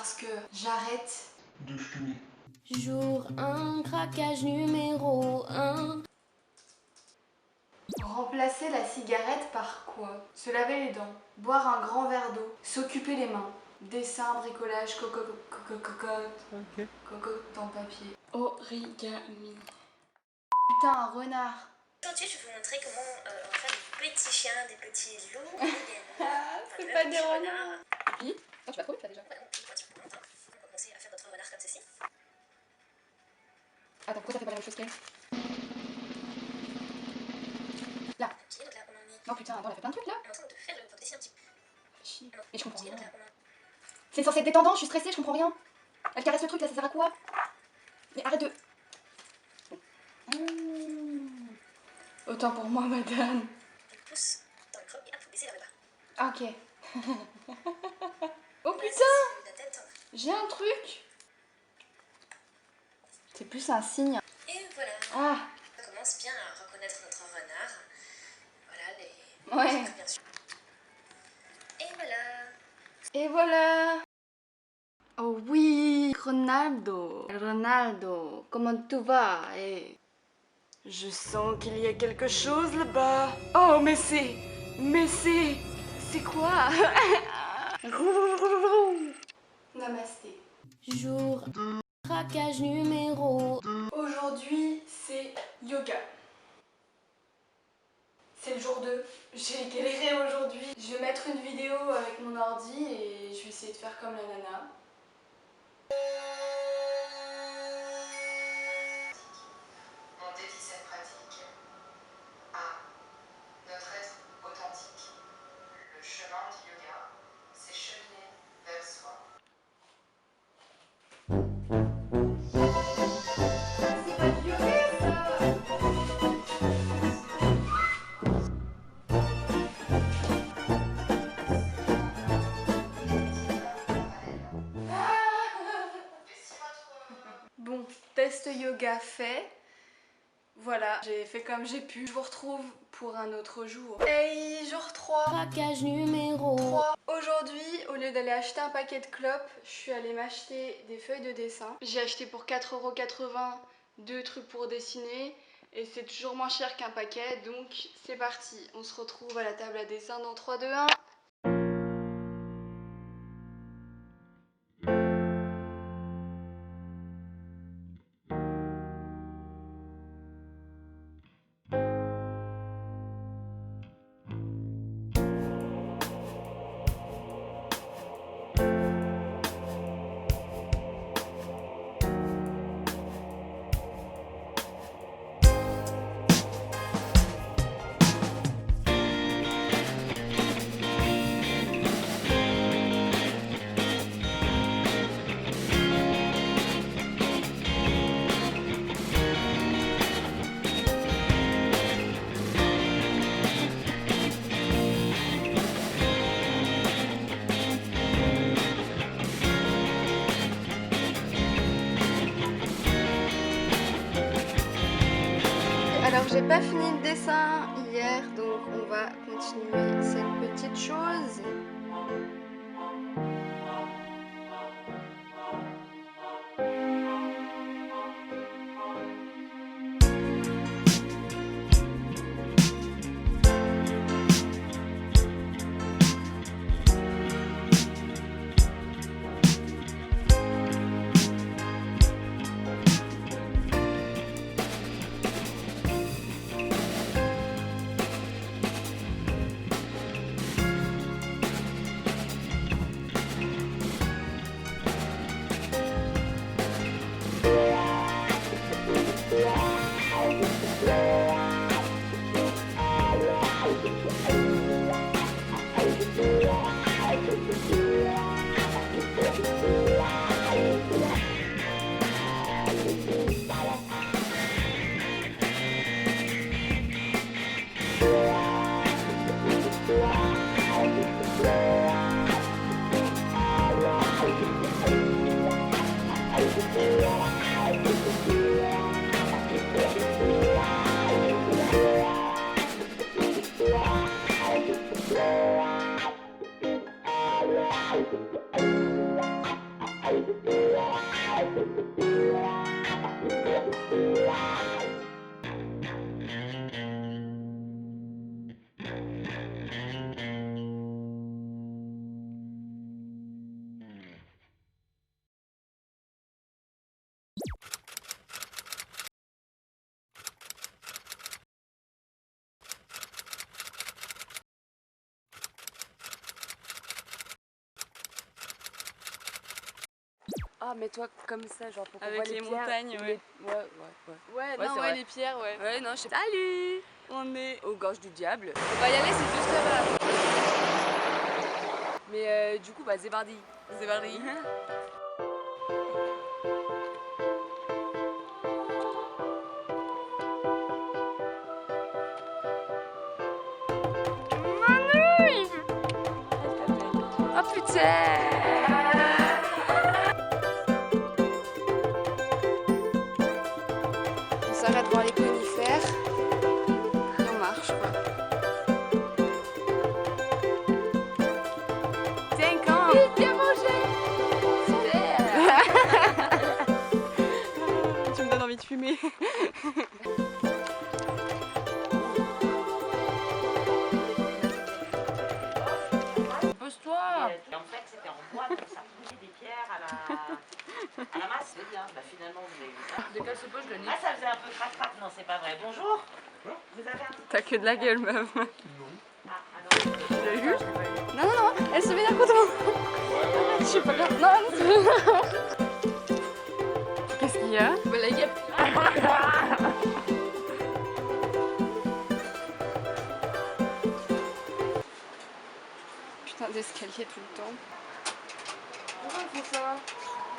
parce que j'arrête de fumer. Jour 1, craquage numéro 1. remplacer la cigarette par quoi? Se laver les dents, boire un grand verre d'eau, s'occuper les mains, dessin, bricolage, cocotte en papier. Origami. Putain, un renard. Aujourd'hui, je vais vous montrer comment on va faire des petits chiens, des petits loups, des C'est voilà, pas des des petits renards. Oui. Oh, tu vas trop vite là déjà. Ouais, on peut commencer à faire notre renard comme ceci. Attends, pourquoi ça fait pas la même chose qu'elle? Là. Ok, donc là, on en est Oh putain, attends, elle a fait plein de trucs là. en train de faire le. On va dessiner un petit peu. Chier. Mais je comprends Ok, rien. donc là, on a. C'est censé être détendant, je suis stressée, je comprends rien. Elle caresse le truc là, ça sert à quoi? Mais arrête de. Autant pour moi, madame. On pousse dans le creux et hop, faut baisser vers le bas. Ah, ok. Oh Là, putain, c'est la tête. j'ai un truc. C'est plus un signe. Et voilà. Ah, On commence bien à reconnaître notre renard. Voilà, les. ouais. Bien sûr. Et voilà. Et voilà. Oh oui, Ronaldo. Ronaldo, comment tu vas? Je sens qu'il y a quelque chose là-bas. Oh, mais c'est quoi? Namasté. Jour 1, craquage numéro 1. Aujourd'hui, c'est yoga. C'est le jour 2. J'ai galéré aujourd'hui. Je vais mettre une vidéo avec mon ordi et je vais essayer de faire comme la nana. On dédie cette pratique à notre être authentique. Le chemin du yoga, c'est cheminer vers soi. C'est pas du yoga, ça! Bon, test yoga fait. Voilà, j'ai fait comme j'ai pu. Je vous retrouve pour un autre jour. Hey, jour 3. Craquage numéro 3. Aujourd'hui, au lieu d'aller acheter un paquet de clopes, je suis allée m'acheter des feuilles de dessin. J'ai acheté pour 4,80 € 2 trucs pour dessiner et c'est toujours moins cher qu'un paquet, donc c'est parti. On se retrouve à la table à dessin dans 3, 2, 1. Alors j'ai pas fini le dessin hier, donc on va continuer cette petite chose. Ah, mais toi comme ça, genre pour qu'on Avec voit les pierres, montagnes, ou ouais. Ouais. Ouais, Ouais, non, c'est ouais, vrai. les pierres, ouais. Ouais, non, je sais pas. Salut! On est... Aux gorges du diable. On va y aller, c'est juste là-bas. Mais du coup, bah, c'est parti. C'est parti. Oh putain! On s'arrête voir les conifères. Et on marche, quoi. Tiens, quand Bien mangé! Tu me donnes envie de fumer. Pose-toi! Et en fait, c'était en bois, donc ça poussait des pierres à la masse. C'est bien, bah finalement, vous avez vu ça. De quelle suppose je le Ah, ça faisait un peu crac-crac. Non, c'est pas vrai. Bonjour. Vous avez un petit... T'as que de la gueule, meuf. Ah, non. Tu l'as vu? Non, non, non, elle se vénère contre moi. Je suis pas bien. Non, non, c'est bien. Qu'est-ce qu'il y a? Bah, la guêpe! Putain, d'escalier tout le temps. Pourquoi on fait ça?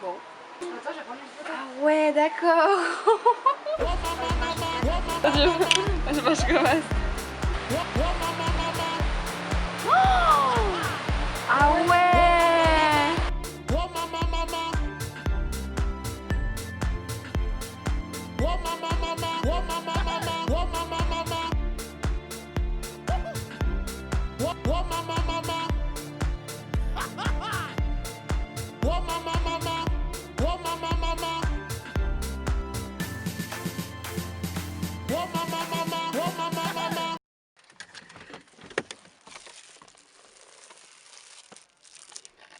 Bon. Attends, je vais prendre une photo. Ah ouais, d'accord. Vas-y, je commence. Oh, ah ouais.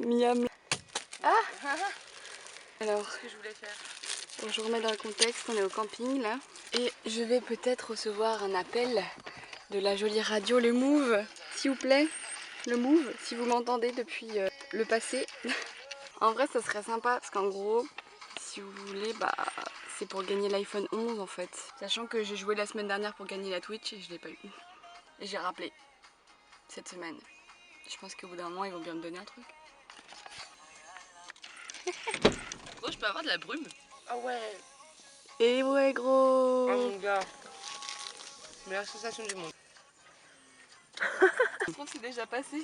Miam. Ah. Alors, Ce que je voulais faire. bon, je vous remets dans le contexte, on est au camping là. Et je vais peut-être recevoir un appel de la jolie radio Le Move. S'il vous plaît, Le Move, si vous m'entendez depuis le passé. En vrai, ça serait sympa parce qu'en gros, si vous voulez, bah c'est pour gagner l'iPhone 11 en fait. Sachant que j'ai joué la semaine dernière pour gagner la Twitch et je l'ai pas eu. Et j'ai rappelé cette semaine. Je pense qu'au bout d'un moment, ils vont bien me donner un truc. Gros, je peux avoir de la brume? Ah ouais! Et ouais, gros. Oh mon gars! Meilleure sensation du monde. Je trouve que c'est déjà passé.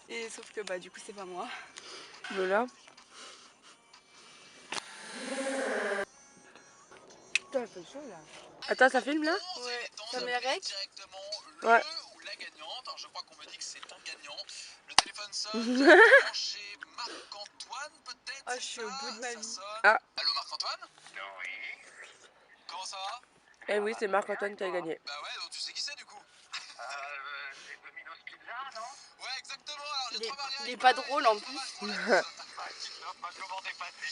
Et sauf que bah du coup c'est pas moi. Voilà. Putain, elle fait chaud là. Attends, ça filme là? Ouais, ça met rec. Ouais. Ou la gagnante. Alors je crois qu'on me dit que c'est un gagnant. Le téléphone sonne. Chez Marc-Antoine peut-être. Ah, je suis au bout de ma Ça vie. sonne. Ah. Allô Marc-Antoine? Oui. Comment ça va? Eh oui, c'est Marc-Antoine qui a gagné. Bah ouais, donc tu sais qui c'est du coup? C'est Domino's Pizza, non? Ouais, exactement. Alors j'ai trois variantes. Il est pas drôle en plus. Comment t'es passé?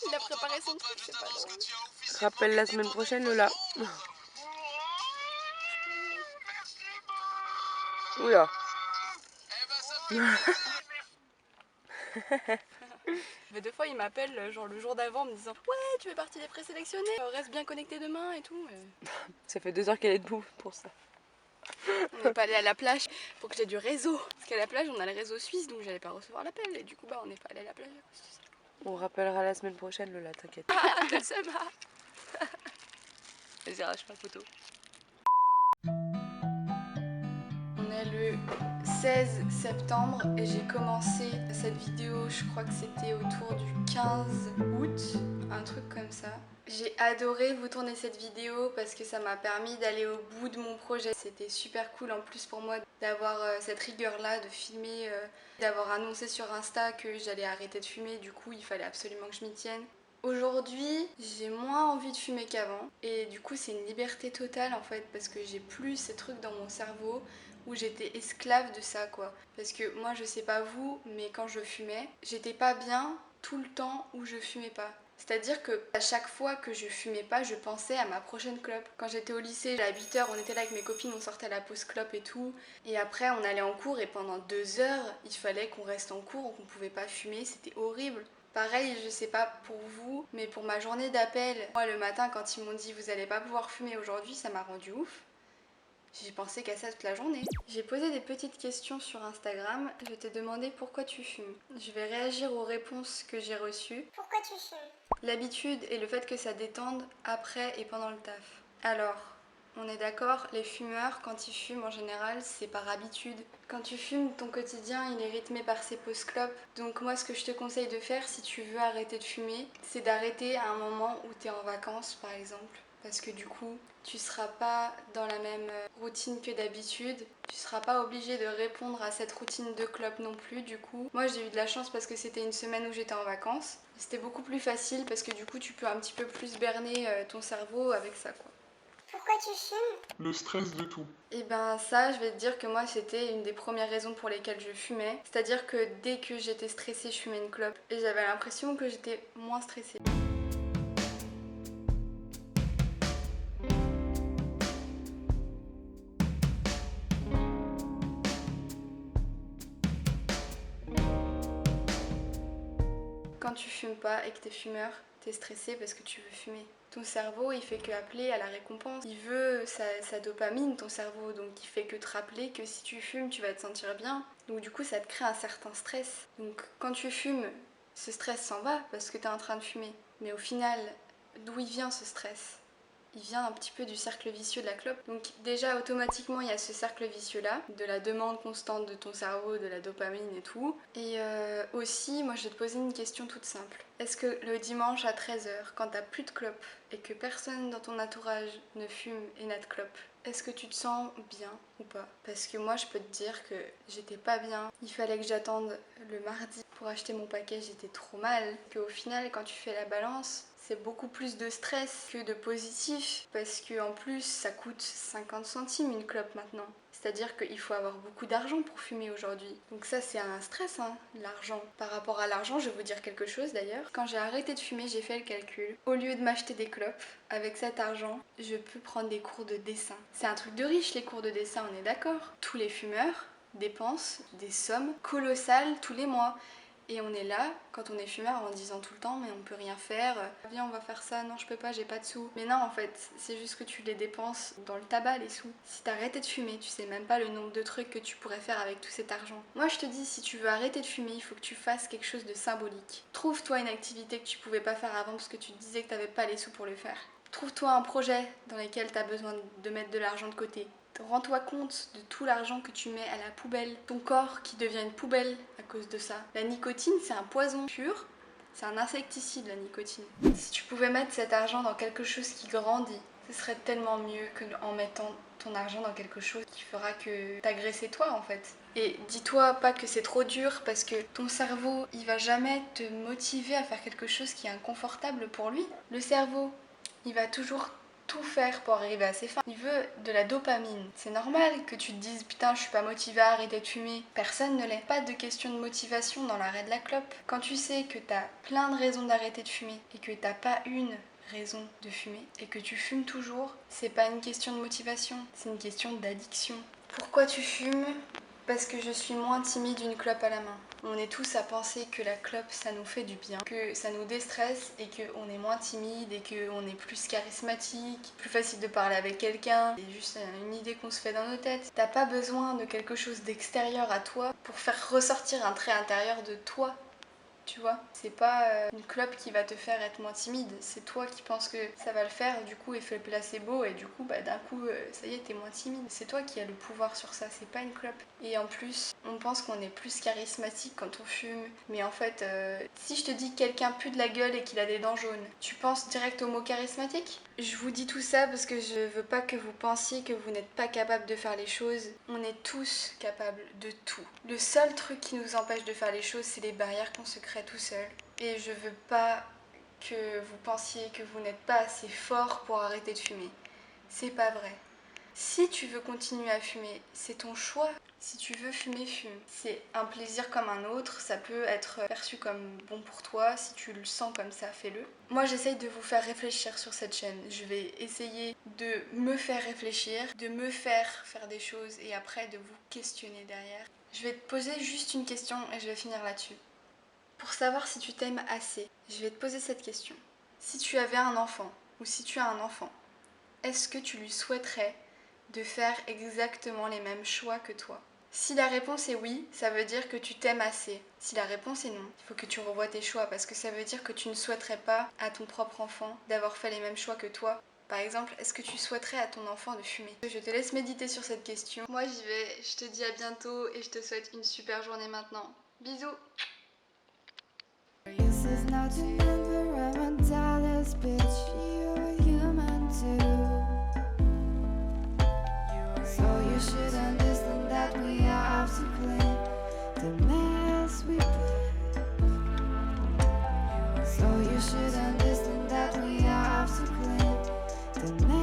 Il a préparé son truc, c'est pas drôle. Rappelle la semaine prochaine, Lola. Oula. Eh ben ça Mais deux fois il m'appelle genre le jour d'avant en me disant ouais tu fais partie des présélectionnés, reste bien connecté demain et tout. Ça fait 2 heures qu'elle est debout pour ça. On n'est pas allé à la plage, faut que j'ai du réseau. Parce qu'à la plage on a le réseau suisse donc j'allais pas recevoir l'appel et du coup bah on n'est pas allé à la plage. On rappellera la semaine prochaine, Lola, t'inquiète. Ah, t'as ça va. Vas-y, arrache ma photo. On est le 16 septembre et j'ai commencé cette vidéo, je crois que c'était autour du 15 août, un truc comme ça. J'ai adoré vous tourner cette vidéo parce que ça m'a permis d'aller au bout de mon projet. C'était super cool en plus pour moi d'avoir cette rigueur là, de filmer, d'avoir annoncé sur Insta que j'allais arrêter de fumer, du coup il fallait absolument que je m'y tienne. Aujourd'hui, j'ai moins envie de fumer qu'avant et du coup c'est une liberté totale en fait parce que j'ai plus ces trucs dans mon cerveau où j'étais esclave de ça quoi. Parce que moi je sais pas vous, mais quand je fumais, j'étais pas bien tout le temps où je fumais pas. C'est-à-dire que à chaque fois que je fumais pas, je pensais à ma prochaine clope. Quand j'étais au lycée, à 8h, on était là avec mes copines, on sortait à la pause clope et tout. Et après, on allait en cours et pendant 2 heures, il fallait qu'on reste en cours, qu'on pouvait pas fumer, c'était horrible. Pareil, je sais pas pour vous, mais pour ma journée d'appel, moi le matin quand ils m'ont dit vous allez pas pouvoir fumer aujourd'hui, ça m'a rendu ouf. J'ai pensé qu'à ça toute la journée. J'ai posé des petites questions sur Instagram. Je t'ai demandé pourquoi tu fumes. Je vais réagir aux réponses que j'ai reçues. Pourquoi tu fumes? L'habitude et le fait que ça détende après et pendant le taf. Alors, on est d'accord, les fumeurs, quand ils fument en général, c'est par habitude. Quand tu fumes, ton quotidien, il est rythmé par ces pauses clopes. Donc moi, ce que je te conseille de faire si tu veux arrêter de fumer, c'est d'arrêter à un moment où tu es en vacances, par exemple. Parce que du coup, tu seras pas dans la même routine que d'habitude. Tu seras pas obligé de répondre à cette routine de clope non plus, du coup. Moi, j'ai eu de la chance parce que c'était une semaine où j'étais en vacances. C'était beaucoup plus facile parce que du coup, tu peux un petit peu plus berner ton cerveau avec ça, quoi. Pourquoi tu fumes? Le stress de tout. Et ben ça, je vais te dire que moi, c'était une des premières raisons pour lesquelles je fumais. C'est-à-dire que dès que j'étais stressée, je fumais une clope. Et j'avais l'impression que j'étais moins stressée. Quand tu fumes pas et que t'es fumeur, t'es stressé parce que tu veux fumer. Ton cerveau, il fait que appeler à la récompense. Il veut sa dopamine, ton cerveau, donc il fait que te rappeler que si tu fumes, tu vas te sentir bien. Donc du coup, ça te crée un certain stress. Donc quand tu fumes, ce stress s'en va parce que t'es en train de fumer. Mais au final, d'où il vient ce stress ? Il vient un petit peu du cercle vicieux de la clope. Donc déjà automatiquement il y a ce cercle vicieux là, de la demande constante de ton cerveau, de la dopamine et tout. Et aussi, moi je vais te poser une question toute simple. Est-ce que le dimanche à 13h, quand t'as plus de clope et que personne dans ton entourage ne fume et n'a de clope, est-ce que tu te sens bien ou pas? Parce que moi je peux te dire que j'étais pas bien. Il fallait que j'attende le mardi pour acheter mon paquet, j'étais trop mal. Qu'au final quand tu fais la balance, c'est beaucoup plus de stress que de positif parce qu'en plus ça coûte 50 centimes une clope maintenant. C'est-à-dire qu'il faut avoir beaucoup d'argent pour fumer aujourd'hui. Donc ça c'est un stress, hein, l'argent. Par rapport à l'argent, je vais vous dire quelque chose d'ailleurs. Quand j'ai arrêté de fumer, j'ai fait le calcul. Au lieu de m'acheter des clopes, avec cet argent, je peux prendre des cours de dessin. C'est un truc de riche les cours de dessin, on est d'accord? Tous les fumeurs dépensent des sommes colossales tous les mois. Et on est là, quand on est fumeur, en disant tout le temps mais on peut rien faire, viens on va faire ça, non je peux pas, j'ai pas de sous. Mais non en fait, c'est juste que tu les dépenses dans le tabac les sous. Si t'arrêtais de fumer, tu sais même pas le nombre de trucs que tu pourrais faire avec tout cet argent. Moi je te dis, si tu veux arrêter de fumer, il faut que tu fasses quelque chose de symbolique. Trouve-toi une activité que tu pouvais pas faire avant parce que tu te disais que t'avais pas les sous pour le faire. Trouve-toi un projet dans lequel t'as besoin de mettre de l'argent de côté. Rends-toi compte de tout l'argent que tu mets à la poubelle. Ton corps qui devient une poubelle à cause de ça. La nicotine, c'est un poison pur. C'est un insecticide, la nicotine. Si tu pouvais mettre cet argent dans quelque chose qui grandit, ce serait tellement mieux qu'en mettant ton argent dans quelque chose qui fera que t'agresser toi, en fait. Et dis-toi pas que c'est trop dur parce que ton cerveau, il va jamais te motiver à faire quelque chose qui est inconfortable pour lui. Le cerveau, il va toujours tout faire pour arriver à ses fins. Il veut de la dopamine. C'est normal que tu te dises putain je suis pas motivée à arrêter de fumer. Personne ne l'est. Pas de question de motivation dans l'arrêt de la clope. Quand tu sais que t'as plein de raisons d'arrêter de fumer et que t'as pas une raison de fumer et que tu fumes toujours, c'est pas une question de motivation, c'est une question d'addiction. Pourquoi tu fumes ? Parce que je suis moins timide d'une clope à la main. On est tous à penser que la clope ça nous fait du bien, que ça nous déstresse et qu'on est moins timide et qu'on est plus charismatique, plus facile de parler avec quelqu'un. C'est juste une idée qu'on se fait dans nos têtes. T'as pas besoin de quelque chose d'extérieur à toi pour faire ressortir un trait intérieur de toi. Tu vois, c'est pas une clope qui va te faire être moins timide, c'est toi qui penses que ça va le faire, du coup effet placebo et du coup d'un coup ça y est t'es moins timide. C'est toi qui as le pouvoir sur ça, c'est pas une clope. Et en plus on pense qu'on est plus charismatique quand on fume, mais en fait si je te dis que quelqu'un pue de la gueule et qu'il a des dents jaunes, tu penses direct au mot charismatique ? Je vous dis tout ça parce que je veux pas que vous pensiez que vous n'êtes pas capable de faire les choses. On est tous capables de tout. Le seul truc qui nous empêche de faire les choses, c'est les barrières qu'on se crée tout seul. Et je veux pas que vous pensiez que vous n'êtes pas assez fort pour arrêter de fumer. C'est pas vrai. Si tu veux continuer à fumer, c'est ton choix. Si tu veux fumer, fume. C'est un plaisir comme un autre, ça peut être perçu comme bon pour toi, si tu le sens comme ça, fais-le. Moi j'essaye de vous faire réfléchir sur cette chaîne, je vais essayer de me faire réfléchir, de me faire faire des choses et après de vous questionner derrière. Je vais te poser juste une question et je vais finir là-dessus. Pour savoir si tu t'aimes assez, je vais te poser cette question. Si tu avais un enfant, ou si tu as un enfant, est-ce que tu lui souhaiterais de faire exactement les mêmes choix que toi? Si la réponse est oui, ça veut dire que tu t'aimes assez. Si la réponse est non, il faut que tu revoies tes choix parce que ça veut dire que tu ne souhaiterais pas à ton propre enfant d'avoir fait les mêmes choix que toi. Par exemple, est-ce que tu souhaiterais à ton enfant de fumer? Je te laisse méditer sur cette question. Moi j'y vais, je te dis à bientôt et je te souhaite une super journée maintenant. Bisous! This is not to environmentalist, bitch. You're human too. So you should understand that we have to clean the mess we put. So you should understand that we have to clean the mess.